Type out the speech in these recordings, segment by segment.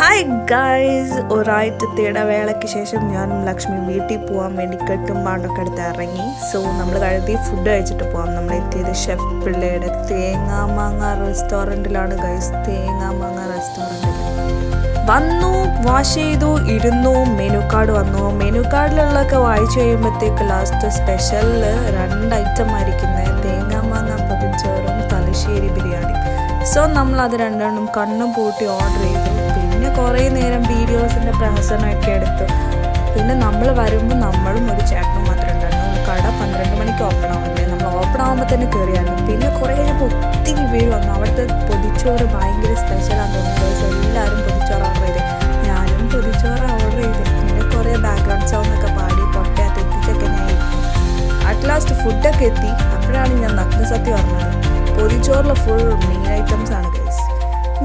Hi guys, ഒരാഴ്ചത്തെ വേളയ്ക്ക് ശേഷം ഞാനും ലക്ഷ്മി വീട്ടിൽ പോകാൻ വേണ്ടി കെട്ടുമ്പാണ്ടൊക്കെ എടുത്ത് ഇറങ്ങി. സോ നമ്മൾ കഴുതി ഫുഡ് കഴിച്ചിട്ട് പോകാം. നമ്മൾ എത്തിയത് ഷെഫ് പിള്ളയുടെ തേങ്ങാമാങ്ങ റെസ്റ്റോറൻറ്റിലാണ് ഗൈസ്. തേങ്ങാമാങ്ങ റെസ്റ്റോറൻറ്റിൽ വന്നു, വാഷ് ചെയ്തു, ഇരുന്നു. മെനു കാർഡ് വന്നു. മെനു കാർഡിലുള്ളതൊക്കെ വായിച്ചു കഴിയുമ്പോഴത്തേക്ക് ലാസ്റ്റ് സ്പെഷ്യലിൽ 2 ഐറ്റം ആയിരിക്കുന്നത്: തേങ്ങാമാങ്ങ പൊതിച്ചോറും തലശ്ശേരി ബിരിയാണി. സോ നമ്മൾ അത് രണ്ടെണ്ണം കണ്ണും പൂട്ടി ഓർഡർ ചെയ്തു. പിന്നെ കുറേ നേരം വീഡിയോസിൻ്റെ പ്രഹസനമൊക്കെ എടുത്തു. പിന്നെ നമ്മൾ വരുമ്പോൾ നമ്മളും ഒരു ചേട്ടനും മാത്രമേ ഉണ്ടായിരുന്നു. കട 12 മണിക്ക് ഓപ്പൺ ആവുന്നില്ലേ, നമ്മൾ ഓപ്പൺ ആകുമ്പോൾ തന്നെ കയറിയായിരുന്നു. പിന്നെ കുറേ കഴിഞ്ഞപ്പോൾ ഒത്തിരി പേര് വന്നു. അവിടുത്തെ പൊതിച്ചോറ് ഭയങ്കര സ്പെഷ്യലാണെന്ന് തോന്നുന്നു. എല്ലാവരും പൊതിച്ചോറ് ഓർഡർ ചെയ്ത്, ഞാനും പൊതിച്ചോറ് ഓർഡർ ചെയ്ത്. പിന്നെ കുറേ ബാക്ക്ഗ്രൗണ്ട് സൗണ്ട് ഒക്കെ പാടി പൊട്ടയത്ത് എത്തിച്ചൊക്കെ ഞാൻ എത്തി. അറ്റ് ലാസ്റ്റ് ഫുഡൊക്കെ എത്തി. അപ്പോഴാണ് ഞാൻ നഗ്നസത്യം പറഞ്ഞത്. പൊതിച്ചോറിൽ ഫുൾ മീൻ ഐറ്റംസ് ആണ് ഗൈസ്.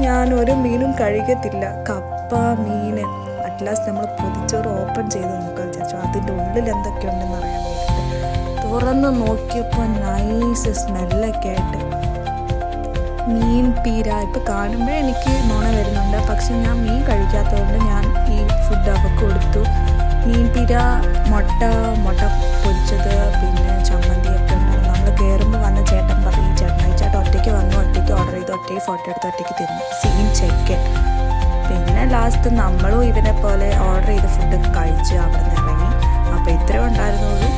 ഞാൻ ഒരു മീനും കഴിക്കത്തില്ല. കപ്പ, മീൻ. അറ്റ്ലാസ്റ്റ് നമ്മൾ പൊതിച്ചോറ് ഓപ്പൺ ചെയ്ത് നോക്കാൻ വിചാരിച്ചു. അതിൻ്റെ ഉള്ളിൽ എന്തൊക്കെയുണ്ടെന്ന് അറിയാൻ വേണ്ടിയിട്ട് തുറന്ന് നോക്കിയപ്പോൾ നൈസ് സ്മെല്ലൊക്കെ ആയിട്ട് മീൻ പീര. ഇപ്പം കാണുമ്പോൾ എനിക്ക് നുണ വരുന്നുണ്ട്, പക്ഷെ ഞാൻ മീൻ കഴിക്കാത്തതുകൊണ്ട് ഞാൻ ഈ ഫുഡ് അവർക്ക് കൊടുത്തു. മീൻ പീര, മുട്ട പൊരിച്ചത്, പിന്നെ ചമ്മന്തിയൊക്കെ ഉണ്ടായിരുന്നു. നമ്മൾ കയറുമ്പോൾ വന്ന ചേട്ടൻ പറഞ്ഞു, ഈ ചേട്ടൻ ഒറ്റയ്ക്ക് വന്നു, ഒറ്റയ്ക്ക് ഓർഡർ ചെയ്തു, ഒറ്റയ്ക്ക് ഫോട്ടോ എടുത്ത് ഒറ്റയ്ക്ക് തിന്നു. സീൻ ചെക്കൻ. പിന്നെ ലാസ്റ്റ് നമ്മളും ഇവനെ പോലെ ഓർഡർ ചെയ്ത് ഫുഡ് കഴിച്ച് അവിടെ നിന്ന് ഇറങ്ങി. അപ്പോൾ ഇത്രയും ഉണ്ടായിരുന്നുള്ളൂ.